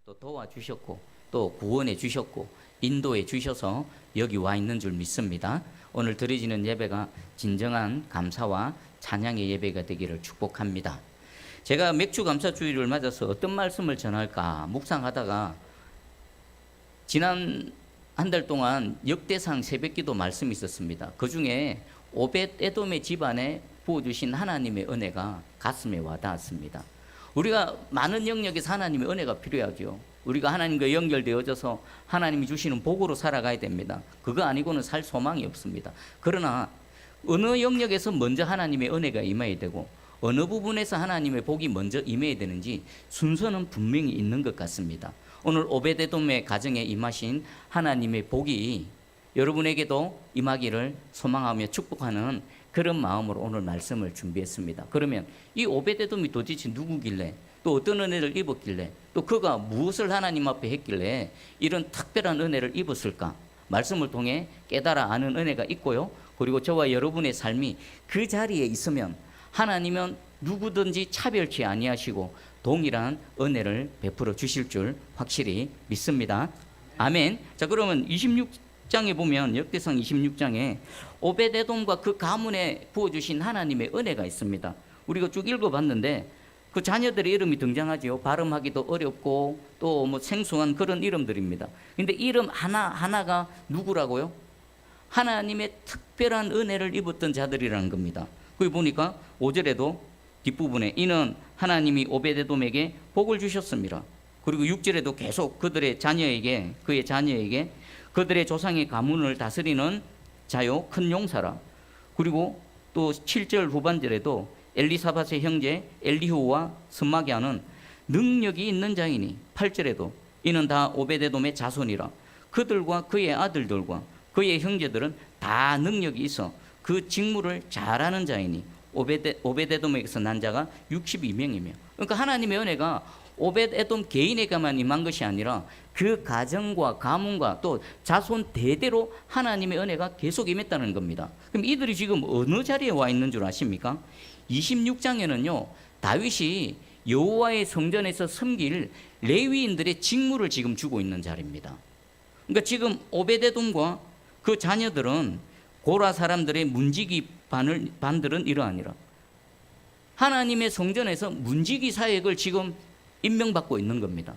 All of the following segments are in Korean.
또 도와주셨고 또 구원해 주셨고 인도해 주셔서 여기 와 있는 줄 믿습니다. 오늘 드려지는 예배가 진정한 감사와 찬양의 예배가 되기를 축복합니다. 제가 맥주 감사주일을 맞아서 어떤 말씀을 전할까 묵상하다가 지난 한 달 동안 역대상 새벽기도 말씀이 있었습니다. 그 중에 오벳 에돔의 집안에 부어주신 하나님의 은혜가 가슴에 와닿았습니다. 우리가 많은 영역에서 하나님의 은혜가 필요하죠. 우리가 하나님과 연결되어져서 하나님이 주시는 복으로 살아가야 됩니다. 그거 아니고는 살 소망이 없습니다. 그러나 어느 영역에서 먼저 하나님의 은혜가 임해야 되고 어느 부분에서 하나님의 복이 먼저 임해야 되는지 순서는 분명히 있는 것 같습니다. 오늘 오벳에돔의 가정에 임하신 하나님의 복이 여러분에게도 임하기를 소망하며 축복하는 그런 마음으로 오늘 말씀을 준비했습니다. 그러면 이 오벳에돔이 도대체 누구길래 또 어떤 은혜를 입었길래 또 그가 무엇을 하나님 앞에 했길래 이런 특별한 은혜를 입었을까? 말씀을 통해 깨달아 아는 은혜가 있고요. 그리고 저와 여러분의 삶이 그 자리에 있으면 하나님은 누구든지 차별치 아니하시고 동일한 은혜를 베풀어 주실 줄 확실히 믿습니다. 아멘. 자, 그러면 26장에 보면 역대상 26장에 오벳에돔과 그 가문에 부어주신 하나님의 은혜가 있습니다. 우리가 쭉 읽어봤는데 그 자녀들의 이름이 등장하죠. 발음하기도 어렵고 또 뭐 생소한 그런 이름들입니다. 근데 이름 하나하나가 누구라고요? 하나님의 특별한 은혜를 입었던 자들이라는 겁니다. 거기 보니까 5절에도 뒷부분에 이는 하나님이 오벳에돔에게 복을 주셨습니다. 그리고 6절에도 계속 그들의 자녀에게 그의 자녀에게 그들의 조상의 가문을 다스리는 자요 큰 용사라. 그리고 또 7절 후반절에도 엘리사밧의 형제 엘리후와 스마기아는 능력이 있는 자이니 8절에도 이는 다 오벳에돔의 자손이라. 그들과 그의 아들들과 그의 형제들은 다 능력이 있어 그 직무를 잘하는 자이니 오벳에돔에게서 난 자가 62명이며 그러니까 하나님의 은혜가 오벳에돔 개인에게만 임한 것이 아니라 그 가정과 가문과 또 자손 대대로 하나님의 은혜가 계속 임했다는 겁니다. 그럼 이들이 지금 어느 자리에 와 있는 줄 아십니까? 26장에는요 다윗이 여호와의 성전에서 섬길 레위인들의 직무를 지금 주고 있는 자리입니다. 그러니까 지금 오벳에돔과 그 자녀들은 고라 사람들의 문지기 반들은 이러하니라. 하나님의 성전에서 문지기 사역을 지금 임명받고 있는 겁니다.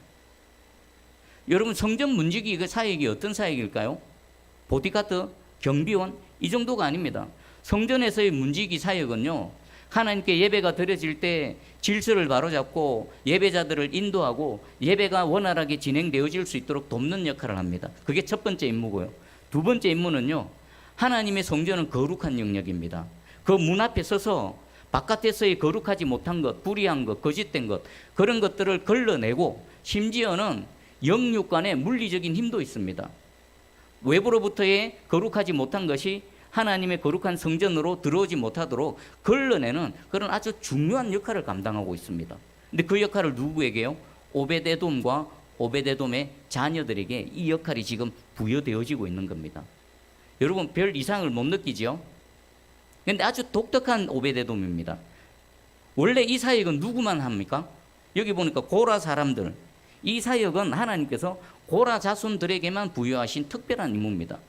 여러분 성전 문지기 그 사역이 어떤 사역일까요? 보디가드, 경비원 이 정도가 아닙니다. 성전에서의 문지기 사역은요 하나님께 예배가 드려질 때 질서를 바로잡고 예배자들을 인도하고 예배가 원활하게 진행되어질 수 있도록 돕는 역할을 합니다. 그게 첫 번째 임무고요. 두 번째 임무는요 하나님의 성전은 거룩한 영역입니다. 그 문 앞에 서서 바깥에서의 거룩하지 못한 것, 불의한 것, 거짓된 것 그런 것들을 걸러내고 심지어는 영육간에 물리적인 힘도 있습니다. 외부로부터의 거룩하지 못한 것이 하나님의 거룩한 성전으로 들어오지 못하도록 걸러내는 그런 아주 중요한 역할을 감당하고 있습니다. 근데 그 역할을 누구에게요? 오벳에돔과 오벳에돔의 자녀들에게 이 역할이 지금 부여되어지고 있는 겁니다. 여러분 별 이상을 못 느끼지요? 그런데 아주 독특한 오벳에돔입니다. 원래 이 사역은 누구만 합니까? 여기 보니까 고라 사람들 이 사역은 하나님께서 고라 자손들에게만 부여하신 특별한 임무입니다.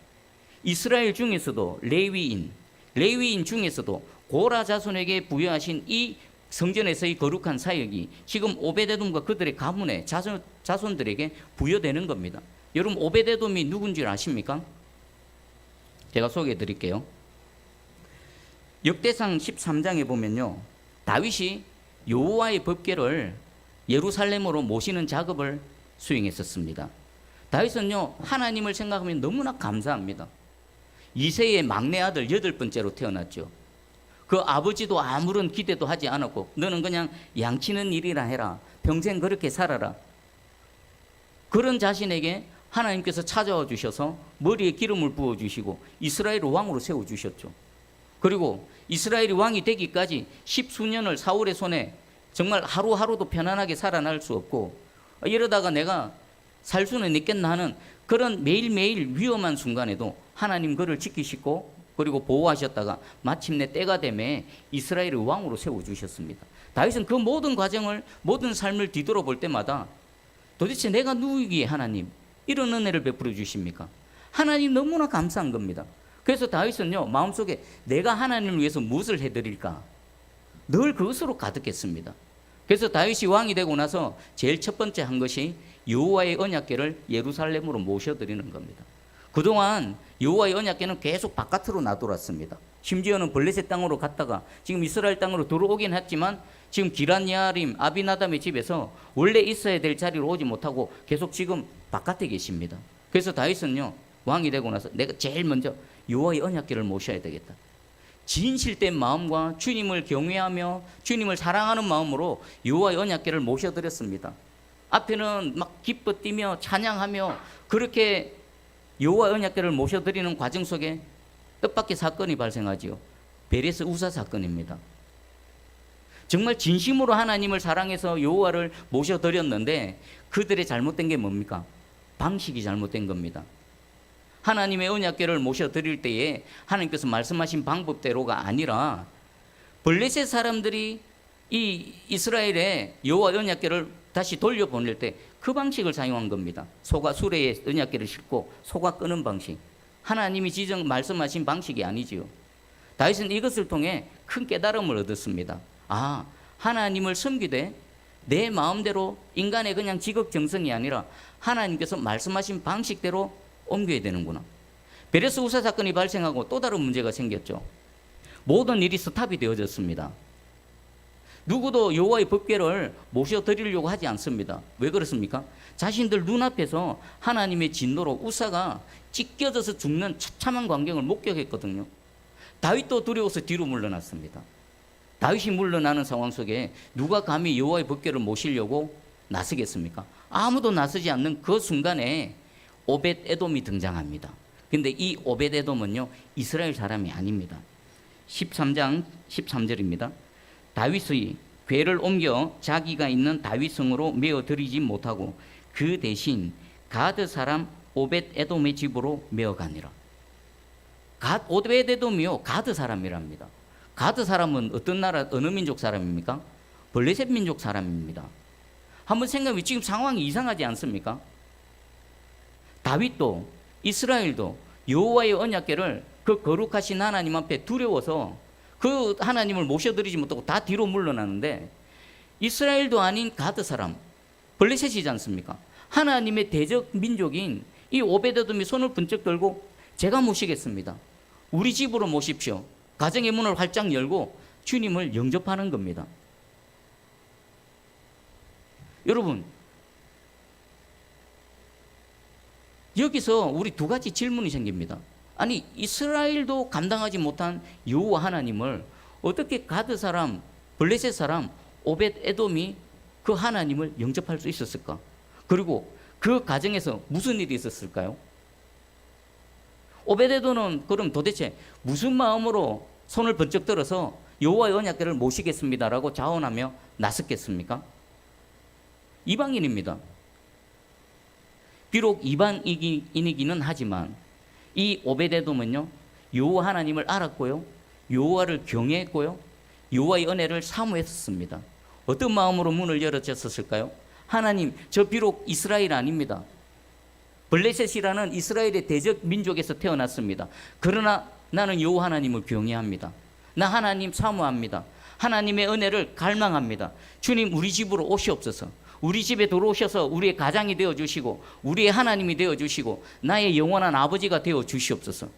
이스라엘 중에서도 레위인 중에서도 고라 자손에게 부여하신 이 성전에서의 거룩한 사역이 지금 오벳에돔과 그들의 가문의 자손들에게 부여되는 겁니다. 여러분 오벳에돔이 누군지 아십니까? 제가 소개해 드릴게요. 역대상 13장에 보면요 다윗이 여호와의 법궤를 예루살렘으로 모시는 작업을 수행했었습니다. 다윗은요 하나님을 생각하면 너무나 감사합니다. 이새의 막내 아들 8번째로 태어났죠. 그 아버지도 아무런 기대도 하지 않았고 너는 그냥 양치는 일이나 해라. 평생 그렇게 살아라. 그런 자신에게 하나님께서 찾아와 주셔서 머리에 기름을 부어주시고 이스라엘 왕으로 세워주셨죠. 그리고 이스라엘이 왕이 되기까지 10수년을 사울의 손에 정말 하루하루도 편안하게 살아날 수 없고 이러다가 내가 살 수는 있겠나 하는 그런 매일매일 위험한 순간에도 하나님 그를 지키시고 그리고 보호하셨다가 마침내 때가 되매 이스라엘의 왕으로 세워주셨습니다. 다윗은 그 모든 과정을 모든 삶을 뒤돌아볼 때마다 도대체 내가 누구기에 하나님 이런 은혜를 베풀어 주십니까? 하나님 너무나 감사한 겁니다. 그래서 다윗은요, 마음속에 내가 하나님을 위해서 무엇을 해드릴까? 늘 그것으로 가득했습니다. 그래서 다윗이 왕이 되고 나서 제일 첫 번째 한 것이 여호와의 언약궤를 예루살렘으로 모셔드리는 겁니다. 그동안 여호와의 언약궤는 계속 바깥으로 놔돌았습니다. 심지어는 블레셋 땅으로 갔다가 지금 이스라엘 땅으로 들어오긴 했지만 지금 기란 야림 아비나담의 집에서 원래 있어야 될 자리로 오지 못하고 계속 지금 바깥에 계십니다. 그래서 다윗은요, 왕이 되고 나서 내가 제일 먼저 여호와의 언약궤를 모셔야 되겠다. 진실된 마음과 주님을 경외하며 주님을 사랑하는 마음으로 여호와의 언약궤를 모셔드렸습니다. 앞에는 막 기뻐 뛰며 찬양하며 그렇게 여호와의 언약궤를 모셔드리는 과정 속에 뜻밖의 사건이 발생하지요. 베레스 우사 사건입니다. 정말 진심으로 하나님을 사랑해서 여호와를 모셔드렸는데 그들의 잘못된 게 뭡니까? 방식이 잘못된 겁니다. 하나님의 언약궤를 모셔드릴 때에 하나님께서 말씀하신 방법대로가 아니라 블레셋 사람들이 이 이스라엘의 여호와 언약궤를 다시 돌려보낼 때 그 방식을 사용한 겁니다. 소가 수레에 언약궤를 싣고 소가 끄는 방식. 하나님이 말씀하신 방식이 아니지요. 다윗은 이것을 통해 큰 깨달음을 얻었습니다. 아, 하나님을 섬기되 내 마음대로 인간의 그냥 지극정성이 아니라 하나님께서 말씀하신 방식대로 옮겨야 되는구나. 베레스 우사 사건이 발생하고 또 다른 문제가 생겼죠. 모든 일이 스탑이 되어졌습니다. 누구도 여호와의 법궤를 모셔드리려고 하지 않습니다. 왜 그렇습니까? 자신들 눈앞에서 하나님의 진노로 우사가 찢겨져서 죽는 처참한 광경을 목격했거든요. 다윗도 두려워서 뒤로 물러났습니다. 다윗이 물러나는 상황 속에 누가 감히 여호와의 법궤를 모시려고 나서겠습니까? 아무도 나서지 않는 그 순간에 오벳 에돔이 등장합니다. 근데 이 오벳 에돔은요, 이스라엘 사람이 아닙니다. 13장 13절입니다. 다윗의 궤를 옮겨 자기가 있는 다윗성으로 메어 드리지 못하고 그 대신 가드 사람 오벳 에돔의 집으로 메어 가니라. 오벳 에돔이요, 가드 사람이랍니다. 가드 사람은 어떤 나라, 어느 민족 사람입니까? 블레셋 민족 사람입니다. 한번 생각해, 지금 상황이 이상하지 않습니까? 다윗도 이스라엘도 여호와의 언약궤를 그 거룩하신 하나님 앞에 두려워서 그 하나님을 모셔드리지 못하고 다 뒤로 물러나는데, 이스라엘도 아닌 가드 사람 블레셋이지 않습니까? 하나님의 대적 민족인 이 오베데돔이 손을 번쩍 들고 제가 모시겠습니다. 우리 집으로 모십시오. 가정의 문을 활짝 열고 주님을 영접하는 겁니다. 여러분, 여기서 우리 두 가지 질문이 생깁니다. 아니, 이스라엘도 감당하지 못한 여호와 하나님을 어떻게 가드 사람, 블레셋 사람 오벳 에돔이 그 하나님을 영접할 수 있었을까? 그리고 그 가정에서 무슨 일이 있었을까요? 오벳 에돔은 그럼 도대체 무슨 마음으로 손을 번쩍 들어서 여호와의 언약궤를 모시겠습니다라고 자원하며 나섰겠습니까? 이방인입니다. 비록 이방인이기는 하지만 이 오벳 에돔은요, 여호와 하나님을 알았고요, 여호와를 경외했고요, 여호와의 은혜를 사모했습니다. 어떤 마음으로 문을 열어줬을까요? 하나님, 저 비록 이스라엘 아닙니다. 블레셋이라는 이스라엘의 대적 민족에서 태어났습니다. 그러나 나는 여호와 하나님을 경외합니다. 나 하나님 사모합니다. 하나님의 은혜를 갈망합니다. 주님, 우리 집으로 오시옵소서. 우리 집에 들어오셔서 우리의 가장이 되어주시고 우리의 하나님이 되어주시고 나의 영원한 아버지가 되어주시옵소서.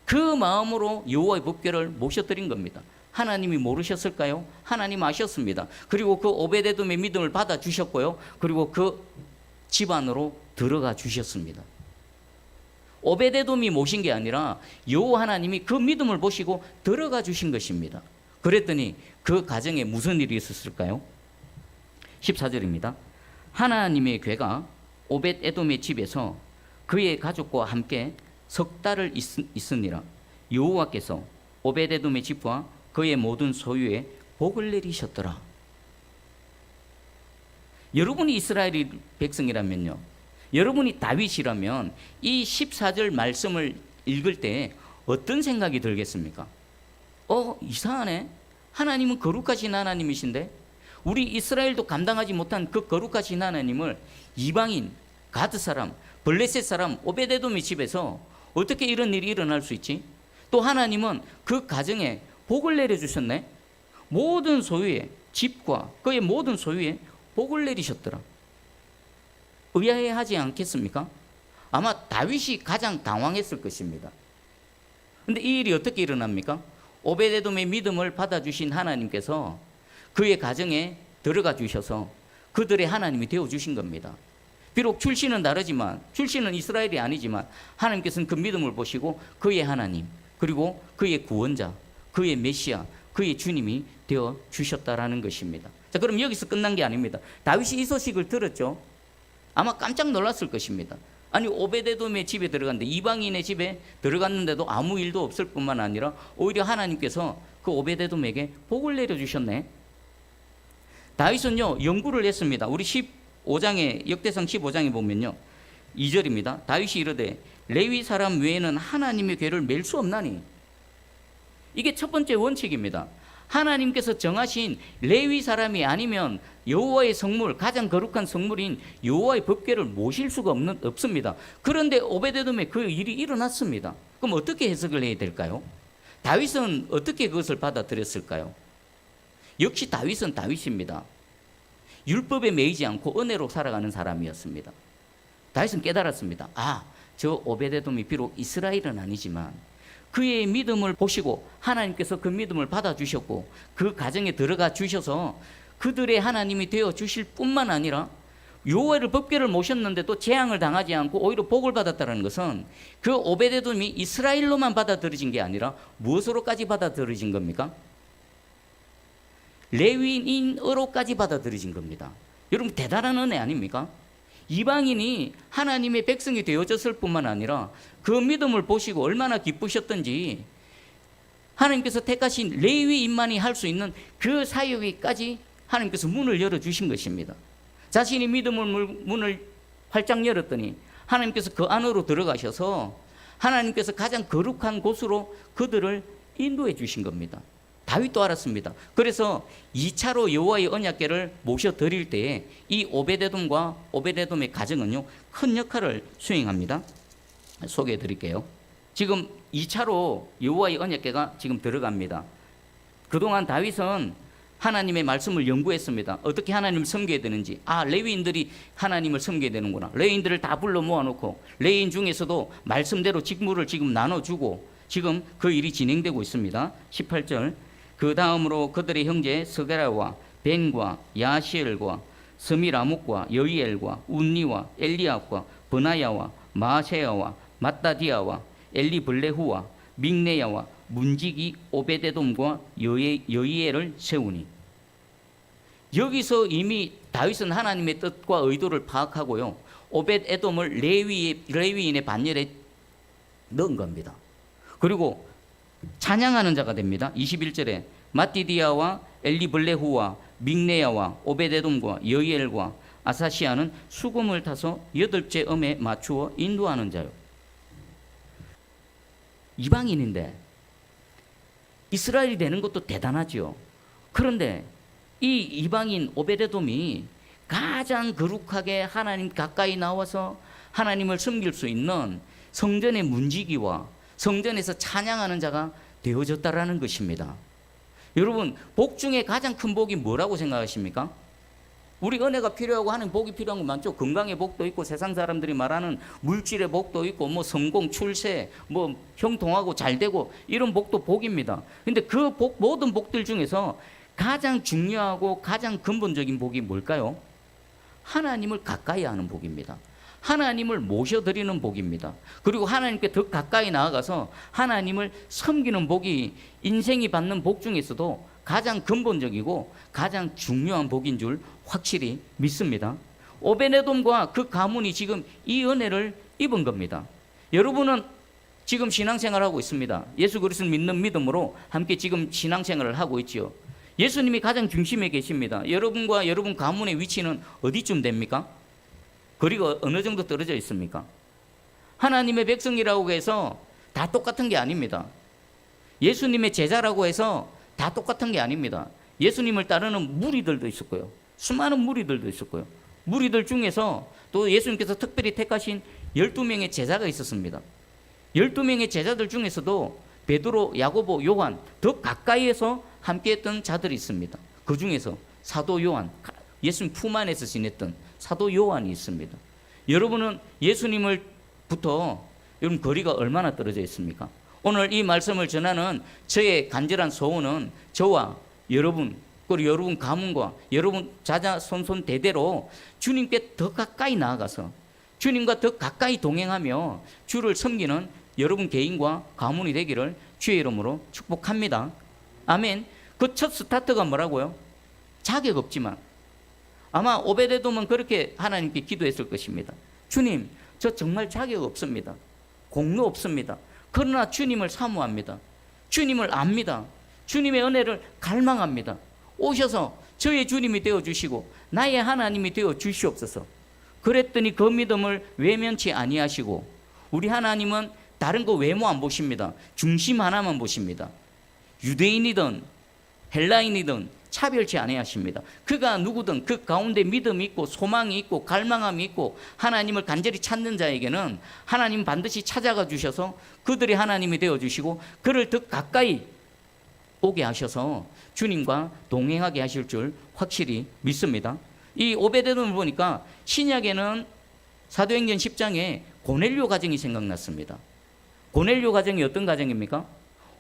그 마음으로 여호와의 법궤를 모셔드린 겁니다. 하나님이 모르셨을까요? 하나님 아셨습니다. 그리고 그 오벳 에돔의 믿음을 받아주셨고요, 그리고 그 집안으로 들어가 주셨습니다. 오벳 에돔이 모신 게 아니라 여호와 하나님이 그 믿음을 보시고 들어가 주신 것입니다. 그랬더니 그 가정에 무슨 일이 있었을까요? 14절입니다. 하나님의 궤가 오벳 에돔의 집에서 그의 가족과 함께 석 달을 있으니라. 여호와께서 오벳 에돔의 집과 그의 모든 소유에 복을 내리셨더라. 여러분이 이스라엘 백성이라면요, 여러분이 다윗이라면 이 14절 말씀을 읽을 때 어떤 생각이 들겠습니까? 이상하네. 하나님은 거룩하신 하나님이신데 우리 이스라엘도 감당하지 못한 그 거룩하신 하나님을 이방인, 가드 사람, 블레셋 사람 오베데돔의 집에서 어떻게 이런 일이 일어날 수 있지? 또 하나님은 그 가정에 복을 내려주셨네. 모든 소유에, 집과 그의 모든 소유에 복을 내리셨더라. 의아해하지 않겠습니까? 아마 다윗이 가장 당황했을 것입니다. 근데 이 일이 어떻게 일어납니까? 오베데돔의 믿음을 받아주신 하나님께서 그의 가정에 들어가 주셔서 그들의 하나님이 되어주신 겁니다. 비록 출신은 다르지만, 출신은 이스라엘이 아니지만 하나님께서는 그 믿음을 보시고 그의 하나님, 그리고 그의 구원자, 그의 메시아, 그의 주님이 되어 주셨다라는 것입니다. 자, 그럼 여기서 끝난 게 아닙니다. 다윗이 이 소식을 들었죠. 아마 깜짝 놀랐을 것입니다. 아니, 오베데돔의 집에 들어갔는데, 이방인의 집에 들어갔는데도 아무 일도 없을 뿐만 아니라 오히려 하나님께서 그 오베데돔에게 복을 내려주셨네. 다윗은요, 연구를 했습니다. 우리 15장에, 역대상 15장에 보면요, 2절입니다. 다윗이 이르되 레위 사람 외에는 하나님의 궤를 맬 수 없나니. 이게 첫 번째 원칙입니다. 하나님께서 정하신 레위 사람이 아니면 여호와의 성물, 가장 거룩한 성물인 여호와의 법궤를 모실 수가 없습니다. 그런데 오베데돔에 그 일이 일어났습니다. 그럼 어떻게 해석을 해야 될까요? 다윗은 어떻게 그것을 받아들였을까요? 역시 다윗은 다윗입니다. 율법에 매이지 않고 은혜로 살아가는 사람이었습니다. 다윗은 깨달았습니다. 아, 저 오베데돔이 비록 이스라엘은 아니지만 그의 믿음을 보시고 하나님께서 그 믿음을 받아주셨고 그 가정에 들어가 주셔서 그들의 하나님이 되어 주실 뿐만 아니라 여호와의 법궤를 모셨는데 또 재앙을 당하지 않고 오히려 복을 받았다는 것은 그 오베데돔이 이스라엘로만 받아들여진 게 아니라 무엇으로까지 받아들여진 겁니까? 레위인으로까지 받아들여진 겁니다. 여러분, 대단한 은혜 아닙니까? 이방인이 하나님의 백성이 되어졌을 뿐만 아니라 그 믿음을 보시고 얼마나 기쁘셨던지 하나님께서 택하신 레위인만이 할 수 있는 그 사역에까지 하나님께서 문을 열어주신 것입니다. 자신이 믿음의 문을 활짝 열었더니 하나님께서 그 안으로 들어가셔서 하나님께서 가장 거룩한 곳으로 그들을 인도해 주신 겁니다. 다윗도 알았습니다. 그래서 2차로 여호와의 언약궤를 모셔드릴 때에 이 오베데돔과 오베데돔의 가정은요, 큰 역할을 수행합니다. 소개해 드릴게요. 지금 2차로 여호와의 언약궤가 지금 들어갑니다. 그동안 다윗은 하나님의 말씀을 연구했습니다. 어떻게 하나님을 섬겨야 되는지. 아, 레위인들이 하나님을 섬겨야 되는구나. 레위인들을 다 불러 모아놓고 레위인 중에서도 말씀대로 직무를 지금 나눠주고 지금 그 일이 진행되고 있습니다. 18절. 그 다음으로 그들의 형제 스게라와 벤과 야시엘과 스미라목과 여이엘과 운니와 엘리압과 버나야와 마세야와 마따디아와 엘리블레후와 믹네야와 문지기 오베데돔과 여이엘을 세우니. 여기서 이미 다윗은 하나님의 뜻과 의도를 파악하고요, 오벳에돔을 레위인의 반열에 넣은 겁니다. 그리고 찬양하는 자가 됩니다. 21절에 마띠디아와 엘리블레후와 믹네야와 오베데돔과 여이엘과 아사시아는 수금을 타서 8째 음에 맞추어 인도하는 자요. 이방인인데 이스라엘이 되는 것도 대단하죠. 그런데 이 이방인 오베데돔이 가장 거룩하게 하나님 가까이 나와서 하나님을 섬길 수 있는 성전의 문지기와 성전에서 찬양하는 자가 되어졌다라는 것입니다. 여러분, 복 중에 가장 큰 복이 뭐라고 생각하십니까? 우리 은혜가 필요하고 하는 복이 필요한 거 많죠. 건강의 복도 있고 세상 사람들이 말하는 물질의 복도 있고 뭐 성공, 출세, 뭐 형통하고 잘되고 이런 복도 복입니다. 근데 그 복, 모든 복들 중에서 가장 중요하고 가장 근본적인 복이 뭘까요? 하나님을 가까이 하는 복입니다. 하나님을 모셔드리는 복입니다. 그리고 하나님께 더 가까이 나아가서 하나님을 섬기는 복이 인생이 받는 복 중에서도 가장 근본적이고 가장 중요한 복인 줄 확실히 믿습니다. 오베데돔과 그 가문이 지금 이 은혜를 입은 겁니다. 여러분은 지금 신앙생활을 하고 있습니다. 예수 그리스도를 믿는 믿음으로 함께 지금 신앙생활을 하고 있죠. 예수님이 가장 중심에 계십니다. 여러분과 여러분 가문의 위치는 어디쯤 됩니까? 거리가 어느 정도 떨어져 있습니까? 하나님의 백성이라고 해서 다 똑같은 게 아닙니다. 예수님의 제자라고 해서 다 똑같은 게 아닙니다. 예수님을 따르는 무리들도 있었고요, 수많은 무리들도 있었고요, 무리들 중에서 또 예수님께서 특별히 택하신 12명의 제자가 있었습니다. 12명의 제자들 중에서도 베드로, 야고보, 요한 더 가까이에서 함께했던 자들이 있습니다. 그 중에서 사도 요한, 예수님 품 안에서 지냈던 사도 요한이 있습니다. 여러분은 예수님을부터 여러분 거리가 얼마나 떨어져 있습니까? 오늘 이 말씀을 전하는 저의 간절한 소원은 저와 여러분, 그리고 여러분 가문과 여러분 자자손손 대대로 주님께 더 가까이 나아가서 주님과 더 가까이 동행하며 주를 섬기는 여러분 개인과 가문이 되기를 주의 이름으로 축복합니다. 아멘. 그 첫 스타트가 뭐라고요? 자격 없지만 아마 오베데돔은 그렇게 하나님께 기도했을 것입니다. 주님, 저 정말 자격 없습니다. 공로 없습니다. 그러나 주님을 사모합니다. 주님을 압니다. 주님의 은혜를 갈망합니다. 오셔서 저의 주님이 되어주시고 나의 하나님이 되어주시옵소서. 그랬더니 그 믿음을 외면치 아니하시고 우리 하나님은 다른 거 외모 안 보십니다. 중심 하나만 보십니다. 유대인이든 헬라인이든 차별치 아니하십니다. 그가 누구든 그 가운데 믿음이 있고 소망이 있고 갈망함이 있고 하나님을 간절히 찾는 자에게는 하나님 반드시 찾아가 주셔서 그들이 하나님이 되어주시고 그를 더 가까이 오게 하셔서 주님과 동행하게 하실 줄 확실히 믿습니다. 이 오베데돔을 보니까 신약에는 사도행전 10장에 고넬료 가정이 생각났습니다. 고넬료 가정이 어떤 가정입니까?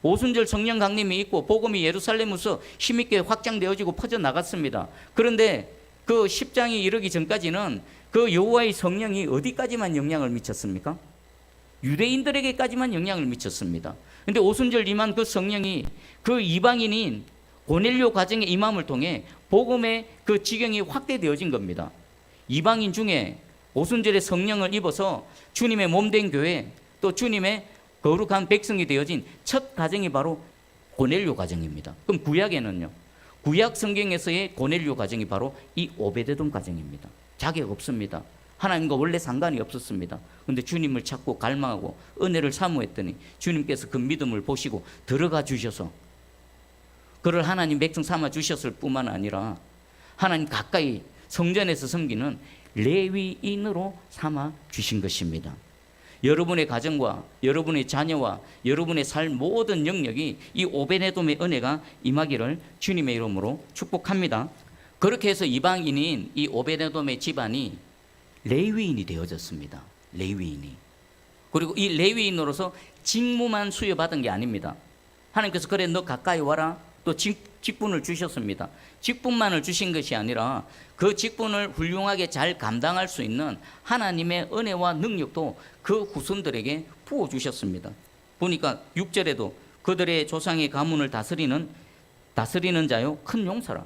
오순절 성령 강림이 있고 복음이 예루살렘에서 힘있게 확장되어지고 퍼져나갔습니다. 그런데 그 10장이 이르기 전까지는 그 여호와의 성령이 어디까지만 영향을 미쳤습니까? 유대인들에게까지만 영향을 미쳤습니다. 그런데 오순절 임한 그 성령이 그 이방인인 고넬료 가정의 임함을 통해 복음의 그 지경이 확대되어진 겁니다. 이방인 중에 오순절에 성령을 입어서 주님의 몸된 교회 또 주님의 거룩한 백성이 되어진 첫 가정이 바로 고넬료 가정입니다. 그럼 구약에는요? 구약 성경에서의 고넬료 가정이 바로 이 오베데돔 가정입니다. 자격 없습니다. 하나님과 원래 상관이 없었습니다. 그런데 주님을 찾고 갈망하고 은혜를 사모했더니 주님께서 그 믿음을 보시고 들어가 주셔서 그를 하나님 백성 삼아 주셨을 뿐만 아니라 하나님 가까이 성전에서 섬기는 레위인으로 삼아 주신 것입니다. 여러분의 가정과 여러분의 자녀와 여러분의 삶 모든 영역이 이 오베데돔의 은혜가 임하기를 주님의 이름으로 축복합니다. 그렇게 해서 이방인인 이 오베데돔의 집안이 레위인이 되어졌습니다. 레위인이. 그리고 이 레위인으로서 직무만 수여받은 게 아닙니다. 하나님께서 그래 너 가까이 와라 또 직분을 주셨습니다. 직분만을 주신 것이 아니라 그 직분을 훌륭하게 잘 감당할 수 있는 하나님의 은혜와 능력도 그 후손들에게 부어주셨습니다. 보니까 6절에도 그들의 조상의 가문을 다스리는 자요 큰 용사라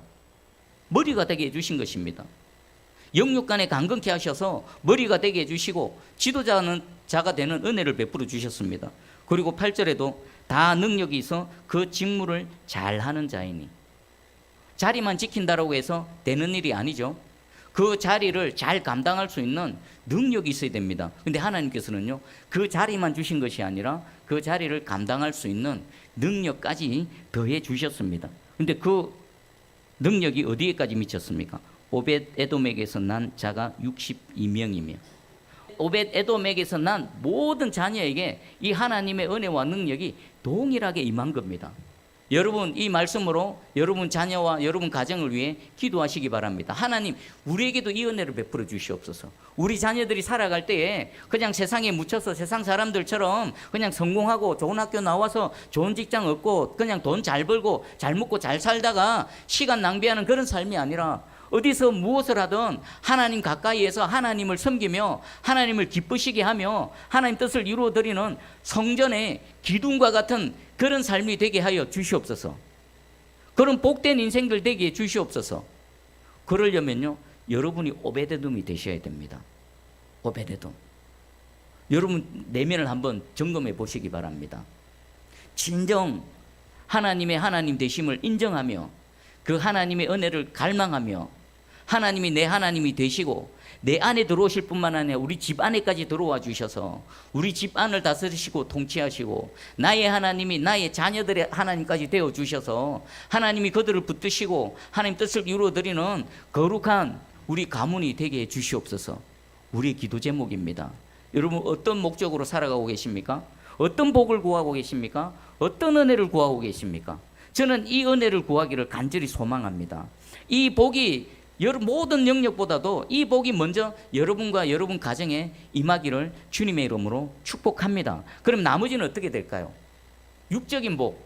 머리가 되게 해주신 것입니다. 영육간에 강건케 하셔서 머리가 되게 해주시고 지도자가 되는 은혜를 베풀어 주셨습니다. 그리고 8절에도 다 능력이 있어 그 직무를 잘하는 자이니 자리만 지킨다라고 해서 되는 일이 아니죠. 그 자리를 잘 감당할 수 있는 능력이 있어야 됩니다. 근데 하나님께서는요 그 자리만 주신 것이 아니라 그 자리를 감당할 수 있는 능력까지 더해 주셨습니다. 근데 그 능력이 어디에까지 미쳤습니까? 오벳에돔에게서 난 자가 62명이며 오벳에돔에게서 난 모든 자녀에게 이 하나님의 은혜와 능력이 동일하게 임한 겁니다. 여러분 이 말씀으로 여러분 자녀와 여러분 가정을 위해 기도하시기 바랍니다. 하나님 우리에게도 이 은혜를 베풀어 주시옵소서. 우리 자녀들이 살아갈 때에 그냥 세상에 묻혀서 세상 사람들처럼 그냥 성공하고 좋은 학교 나와서 좋은 직장 얻고 그냥 돈 잘 벌고 잘 먹고 잘 살다가 시간 낭비하는 그런 삶이 아니라 어디서 무엇을 하든 하나님 가까이에서 하나님을 섬기며 하나님을 기쁘시게 하며 하나님 뜻을 이루어드리는 성전의 기둥과 같은 그런 삶이 되게 하여 주시옵소서. 그런 복된 인생들 되게 해 주시옵소서. 그러려면요 여러분이 오베데돔이 되셔야 됩니다. 오베데돔. 여러분 내면을 한번 점검해 보시기 바랍니다. 진정 하나님의 하나님 되심을 인정하며 그 하나님의 은혜를 갈망하며 하나님이 내 하나님이 되시고 내 안에 들어오실 뿐만 아니라 우리 집 안에까지 들어와 주셔서 우리 집 안을 다스리시고 통치하시고 나의 하나님이 나의 자녀들의 하나님까지 되어 주셔서 하나님이 그들을 붙드시고 하나님 뜻을 이루어드리는 거룩한 우리 가문이 되게 해 주시옵소서. 우리의 기도 제목입니다. 여러분 어떤 목적으로 살아가고 계십니까? 어떤 복을 구하고 계십니까? 어떤 은혜를 구하고 계십니까? 저는 이 은혜를 구하기를 간절히 소망합니다. 이 복이 모든 영역보다도 이 복이 먼저 여러분과 여러분 가정에 임하기를 주님의 이름으로 축복합니다. 그럼 나머지는 어떻게 될까요? 육적인 복,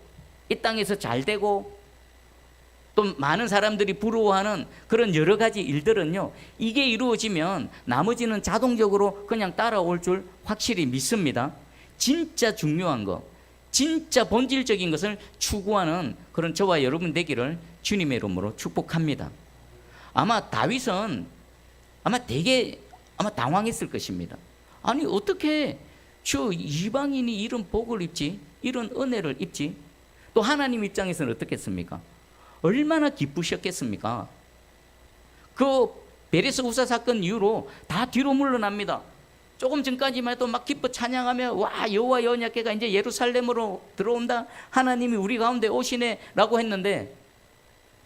이 땅에서 잘 되고 또 많은 사람들이 부러워하는 그런 여러 가지 일들은요, 이게 이루어지면 나머지는 자동적으로 그냥 따라올 줄 확실히 믿습니다. 진짜 중요한 것, 진짜 본질적인 것을 추구하는 그런 저와 여러분 되기를 주님의 이름으로 축복합니다. 아마 다윗은 되게 당황했을 것입니다. 아니 어떻게 저 이방인이 이런 복을 입지, 이런 은혜를 입지? 또 하나님 입장에서는 어떻겠습니까? 얼마나 기쁘셨겠습니까? 그 베레스 우사 사건 이후로 다 뒤로 물러납니다. 조금 전까지만 해도 막 기뻐 찬양하며 와 여호와 언약궤가 이제 예루살렘으로 들어온다, 하나님이 우리 가운데 오시네 라고 했는데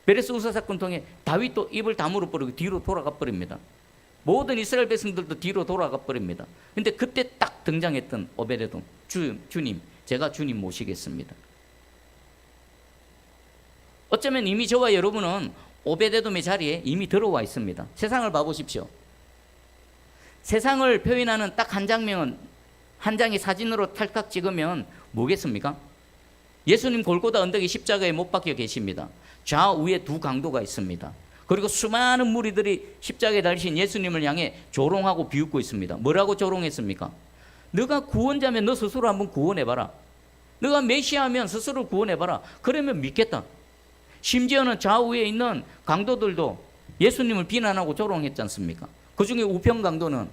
베레스 우사 사건 통해 다윗도 입을 다물어 버리고 뒤로 돌아가 버립니다. 모든 이스라엘 백성들도 뒤로 돌아가 버립니다. 근데 그때 딱 등장했던 오베데돔, 주님 제가 주님 모시겠습니다. 어쩌면 이미 저와 여러분은 오베데돔의 자리에 이미 들어와 있습니다. 세상을 봐보십시오. 세상을 표현하는 딱 한 장면은 한 장의 사진으로 탈칵 찍으면 뭐겠습니까? 예수님 골고다 언덕에 십자가에 못 박혀 계십니다. 좌우에 두 강도가 있습니다. 그리고 수많은 무리들이 십자가에 달리신 예수님을 향해 조롱하고 비웃고 있습니다. 뭐라고 조롱했습니까? 너가 구원자면 너 스스로 한번 구원해봐라. 너가 메시아면 스스로 구원해봐라. 그러면 믿겠다. 심지어는 좌우에 있는 강도들도 예수님을 비난하고 조롱했지 않습니까? 그 중에 우편 강도는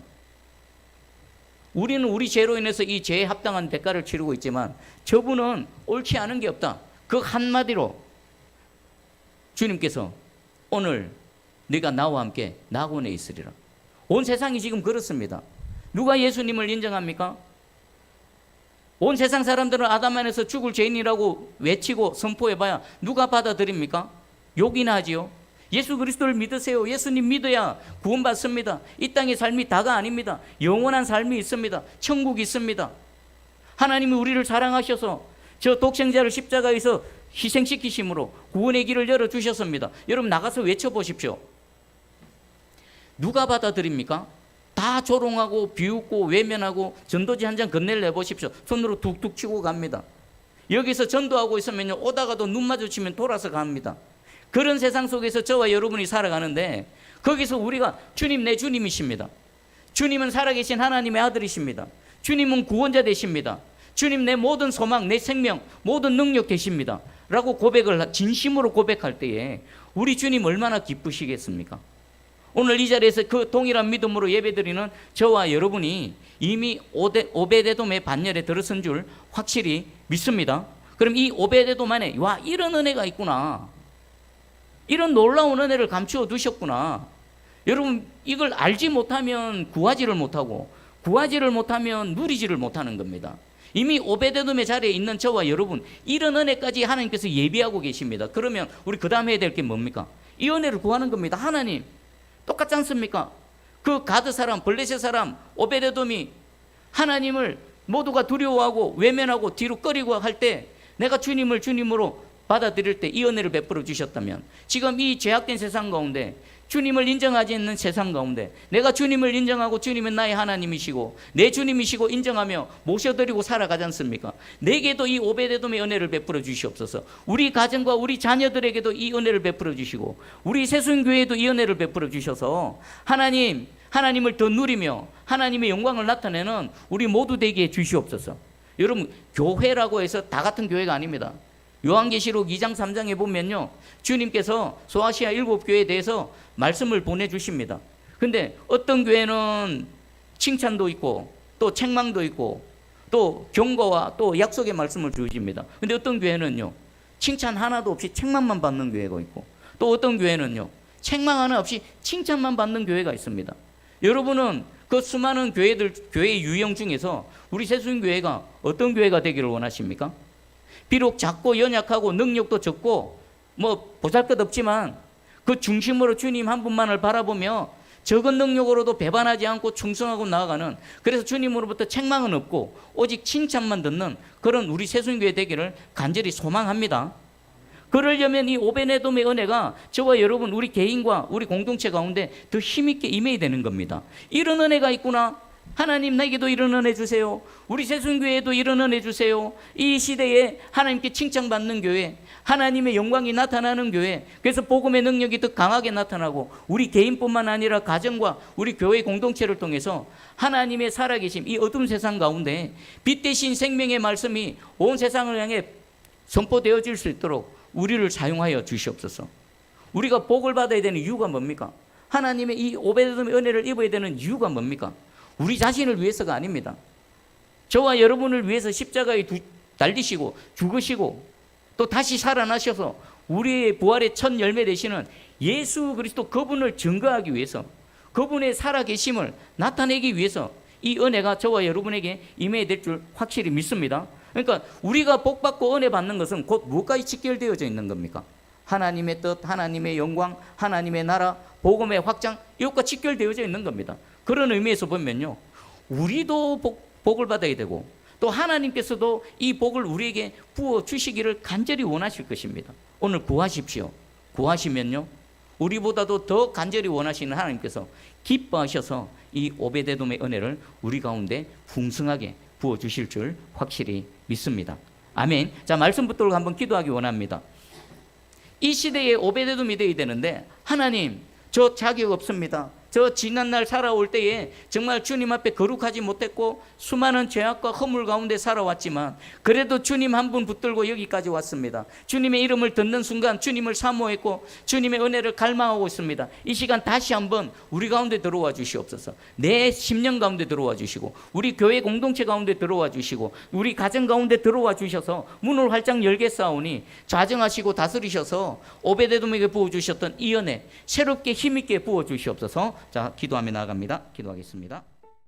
우리는 우리 죄로 인해서 이 죄에 합당한 대가를 치르고 있지만 저분은 옳지 않은 게 없다. 그 한마디로 주님께서 오늘 네가 나와 함께 낙원에 있으리라. 온 세상이 지금 그렇습니다. 누가 예수님을 인정합니까? 온 세상 사람들은 아담 안에서 죽을 죄인이라고 외치고 선포해봐야 누가 받아들입니까? 욕이나 하지요. 예수 그리스도를 믿으세요. 예수님 믿어야 구원받습니다. 이 땅의 삶이 다가 아닙니다. 영원한 삶이 있습니다. 천국이 있습니다. 하나님이 우리를 사랑하셔서 저 독생자를 십자가에서 희생시키심으로 구원의 길을 열어주셨습니다. 여러분 나가서 외쳐보십시오. 누가 받아들입니까? 다 조롱하고 비웃고 외면하고 전도지 한 장 건넬래 보십시오. 손으로 툭툭 치고 갑니다. 여기서 전도하고 있으면요, 오다가도 눈 마주치면 돌아서 갑니다. 그런 세상 속에서 저와 여러분이 살아가는데 거기서 우리가 주님 내 주님이십니다. 주님은 살아계신 하나님의 아들이십니다. 주님은 구원자 되십니다. 주님 내 모든 소망, 내 생명, 모든 능력 되십니다 라고 고백을 진심으로 고백할 때에 우리 주님 얼마나 기쁘시겠습니까? 오늘 이 자리에서 그 동일한 믿음으로 예배드리는 저와 여러분이 이미 오베데돔의 반열에 들어선 줄 확실히 믿습니다. 그럼 이 오베데돔 안에 와 이런 은혜가 있구나, 이런 놀라운 은혜를 감추어 두셨구나. 여러분 이걸 알지 못하면 구하지를 못하고 구하지를 못하면 누리지를 못하는 겁니다. 이미 오베데돔의 자리에 있는 저와 여러분 이런 은혜까지 하나님께서 예비하고 계십니다. 그러면 우리 그 다음 해야 될 게 뭡니까? 이 은혜를 구하는 겁니다. 하나님 똑같지 않습니까? 그 가드 사람, 블레셋 사람 오베데돔이 하나님을 모두가 두려워하고 외면하고 뒤로 꺼리고 할 때 내가 주님을 주님으로 받아들일 때 이 은혜를 베풀어 주셨다면 지금 이 죄악된 세상 가운데 주님을 인정하지 않는 세상 가운데 내가 주님을 인정하고 주님은 나의 하나님이시고 내 주님이시고 인정하며 모셔드리고 살아가지 않습니까? 내게도 이 오베데돔의 은혜를 베풀어 주시옵소서. 우리 가정과 우리 자녀들에게도 이 은혜를 베풀어 주시고 우리 세순교회에도 이 은혜를 베풀어 주셔서 하나님을 더 누리며 하나님의 영광을 나타내는 우리 모두 되게 해 주시옵소서. 여러분 교회라고 해서 다 같은 교회가 아닙니다. 요한계시록 2장 3장에 보면요, 주님께서 소아시아 7교회에 대해서 말씀을 보내주십니다. 근데 어떤 교회는 칭찬도 있고 또 책망도 있고 또 경고와 또 약속의 말씀을 주십니다. 근데 어떤 교회는요, 칭찬 하나도 없이 책망만 받는 교회가 있고 또 어떤 교회는요, 책망 하나 없이 칭찬만 받는 교회가 있습니다. 여러분은 그 수많은 교회의 유형 중에서 우리 세순교회가 어떤 교회가 되기를 원하십니까? 비록 작고 연약하고 능력도 적고 뭐 보잘것 없지만 그 중심으로 주님 한 분만을 바라보며 적은 능력으로도 배반하지 않고 충성하고 나아가는, 그래서 주님으로부터 책망은 없고 오직 칭찬만 듣는 그런 우리 새순교회 되기를 간절히 소망합니다. 그러려면 이 오베네돔의 은혜가 저와 여러분 우리 개인과 우리 공동체 가운데 더 힘있게 임해야 되는 겁니다. 이런 은혜가 있구나. 하나님 나에게도 이런 은혜 주세요. 우리 새순교회에도 이런 은혜 주세요. 이 시대에 하나님께 칭찬받는 교회, 하나님의 영광이 나타나는 교회, 그래서 복음의 능력이 더 강하게 나타나고 우리 개인뿐만 아니라 가정과 우리 교회 공동체를 통해서 하나님의 살아계심, 이 어두운 세상 가운데 빛 대신 생명의 말씀이 온 세상을 향해 선포되어질 수 있도록 우리를 사용하여 주시옵소서. 우리가 복을 받아야 되는 이유가 뭡니까? 하나님의 이 오베데돔의 은혜를 입어야 되는 이유가 뭡니까? 우리 자신을 위해서가 아닙니다. 저와 여러분을 위해서 십자가에 달리시고 죽으시고 또 다시 살아나셔서 우리의 부활의 첫 열매 되시는 예수 그리스도 그분을 증거하기 위해서, 그분의 살아계심을 나타내기 위해서 이 은혜가 저와 여러분에게 임해야 될 줄 확실히 믿습니다. 그러니까 우리가 복받고 은혜 받는 것은 곧 무엇까지 직결되어져 있는 겁니까? 하나님의 뜻, 하나님의 영광, 하나님의 나라, 복음의 확장, 이것과 직결되어져 있는 겁니다. 그런 의미에서 보면요, 우리도 복을 받아야 되고 또 하나님께서도 이 복을 우리에게 부어주시기를 간절히 원하실 것입니다. 오늘 구하십시오. 구하시면요, 우리보다도 더 간절히 원하시는 하나님께서 기뻐하셔서 이 오베데돔의 은혜를 우리 가운데 풍성하게 부어주실 줄 확실히 믿습니다. 아멘. 자, 말씀 붙들고 한번 기도하기 원합니다. 이 시대에 오베데돔이 되어야 되는데, 하나님 저 자격 없습니다. 저 지난날 살아올 때에 정말 주님 앞에 거룩하지 못했고 수많은 죄악과 허물 가운데 살아왔지만 그래도 주님 한 분 붙들고 여기까지 왔습니다. 주님의 이름을 듣는 순간 주님을 사모했고 주님의 은혜를 갈망하고 있습니다. 이 시간 다시 한번 우리 가운데 들어와 주시옵소서. 내 심령 가운데 들어와 주시고 우리 교회 공동체 가운데 들어와 주시고 우리 가정 가운데 들어와 주셔서 문을 활짝 열겠사오니 좌정하시고 다스리셔서 오베데돔에게 부어주셨던 이 은혜 새롭게 힘있게 부어주시옵소서. 자, 기도하며 나아갑니다. 기도하겠습니다.